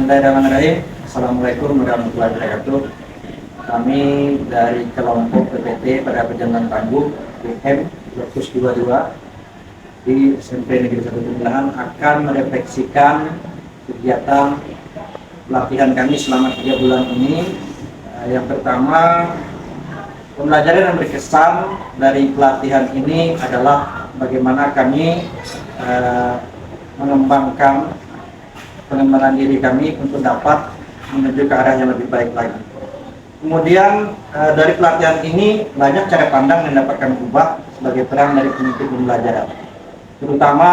Bismillahirrahmanirrahim. Assalamualaikum warahmatullahi wabarakatuh. Kami dari kelompok PPT pada Pejantan Tangguh BM 222 di SMP Negeri 1 Pembelahan akan merefleksikan kegiatan pelatihan kami selama 3 bulan ini. Yang pertama, pembelajaran yang berkesan dari pelatihan ini adalah bagaimana kami mengembangkan pengembangan diri kami untuk dapat menuju ke arah yang lebih baik lagi. Kemudian dari pelatihan ini banyak cara pandang yang dapat kami ubah sebagai peran dari pemimpin pembelajaran. Terutama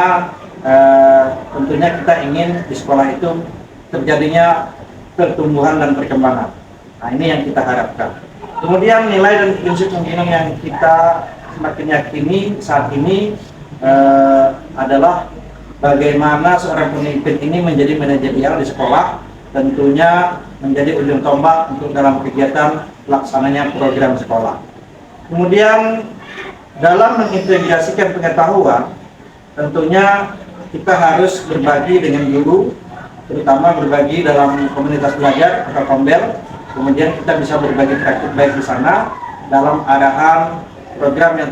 tentunya kita ingin di sekolah itu terjadinya pertumbuhan dan perkembangan. Nah, ini yang kita harapkan. Kemudian nilai dan prinsip pembinaan yang kita semakin yakini saat ini adalah bagaimana seorang pemimpin ini menjadi manajerial di sekolah, tentunya menjadi ujung tombak untuk dalam kegiatan pelaksananya program sekolah. Kemudian dalam mengintegrasikan pengetahuan, tentunya kita harus berbagi dengan guru, terutama berbagi dalam komunitas belajar atau kombel. Kemudian kita bisa berbagi praktik baik di sana dalam arahan program yang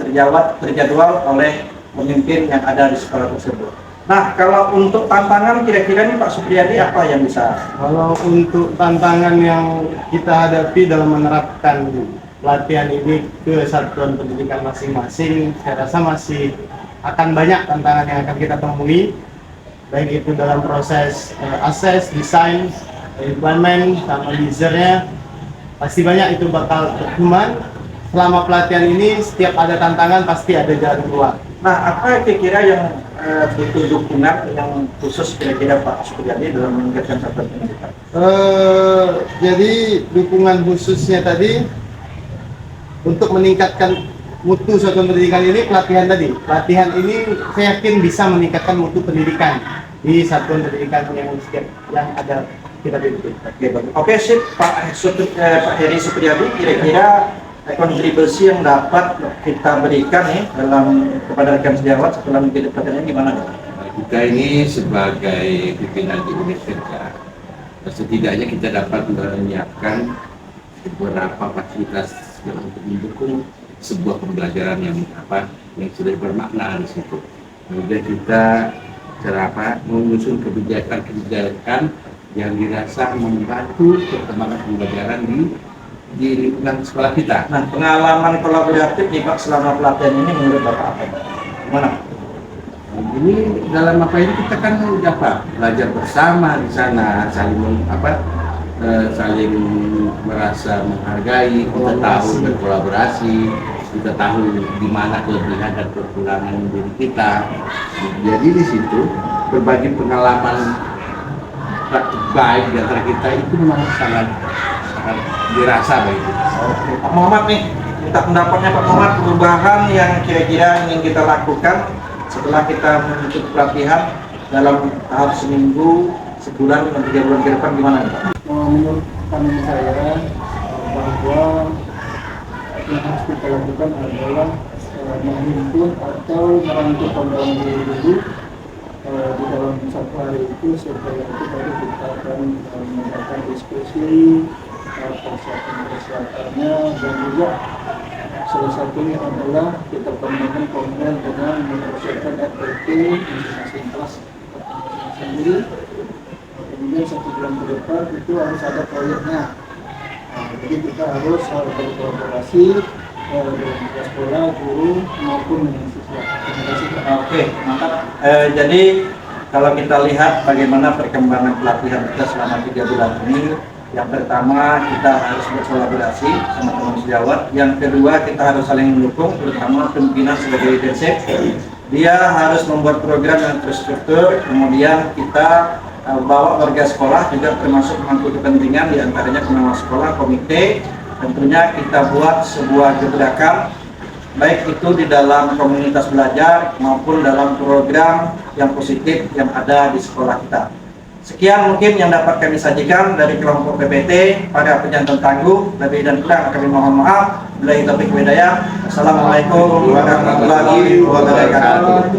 terjadwal oleh pemimpin yang ada di sekolah tersebut. Nah, kalau untuk tantangan kira-kira nih Pak Supriyadi apa yang bisa? Kalau untuk tantangan yang kita hadapi dalam menerapkan pelatihan ini ke satuan pendidikan masing-masing, saya rasa masih akan banyak tantangan yang akan kita temui, baik itu dalam proses assess, desain, implement, sama usernya, pasti banyak itu bakal cuman selama pelatihan ini setiap ada tantangan pasti ada jalan keluar. Nah, apa kira-kira yang butuh dukungan yang khusus kira-kira Pak Supriyadi dalam meningkatkan satuan pendidikan? Jadi dukungan khususnya tadi untuk meningkatkan mutu satuan pendidikan ini pelatihan ini saya yakin bisa meningkatkan mutu pendidikan di satuan pendidikan yang ada kita pilih. Oke, sip Pak Heri Supriyadi, kira-kira kontribusi yang dapat kita berikan nih dalam kepada rekan sejawat setelah mengikuti pelatihan gimana? Kita ini sebagai pimpinan di unit kerja, setidaknya kita dapat menyiapkan beberapa fasilitas untuk mendukung sebuah pembelajaran yang sudah bermakna di situ. Kemudian kita menyusun kebijakan yang dirasa membantu perkembangan pembelajaran di lingkungan sekolah kita. Nah, pengalaman kolaboratif nih Pak selama pelatihan ini menurut Bapak apa? Gimana? Ini dalam ini kita kan belajar bersama di sana, saling merasa menghargai, kita tahu berkolaborasi, kita tahu di mana kelebihan dan kekurangan diri kita. Jadi di situ berbagi pengalaman praktik baik di antara kita itu memang sangat dirasa begitu. Oke, Pak Muhammad nih, minta pendapatnya Pak Muhammad, perubahan yang kira-kira ingin kita lakukan setelah kita mengikuti pelatihan dalam tahap seminggu, sebulan, dan 3 bulan ke depan gimana nih Pak? Menurut pandangan saya bahwa yang harus kita lakukan adalah menghimpun atau merangkul pembelajaran dulu di dalam satu hari itu. Setelah itu baru kita akan melakukan diskusi, persiapannya, dan juga salah satunya adalah kita pertemukan kombel dengan mempersiapkan RPT masing-masing kelas sendiri. Kemudian 1 bulan ke depan itu harus ada proyeknya. Jadi kita harus berkolaborasi dengan sekolah, guru maupun dengan siswa. Oke, mantap. Jadi kalau kita lihat bagaimana perkembangan pelatihan kita selama 3 bulan ini, yang pertama kita harus berkolaborasi sama teman sejawat. Yang kedua kita harus saling mendukung, terutama pimpinan sebagai leadership. Dia harus membuat program yang terstruktur. Kemudian kita bawa warga sekolah juga termasuk pemangku kepentingan, diantaranya pengawas sekolah, komite. Tentunya kita buat sebuah gebrakan, baik itu di dalam komunitas belajar maupun dalam program yang positif yang ada di sekolah kita. Sekian mungkin yang dapat kami sajikan dari kelompok PPT pada Pejantan Tangguh. Lebih dan kurang kami mohon maaf. Billahi taufiq wal hidayah. Assalamualaikum warahmatullahi wabarakatuh.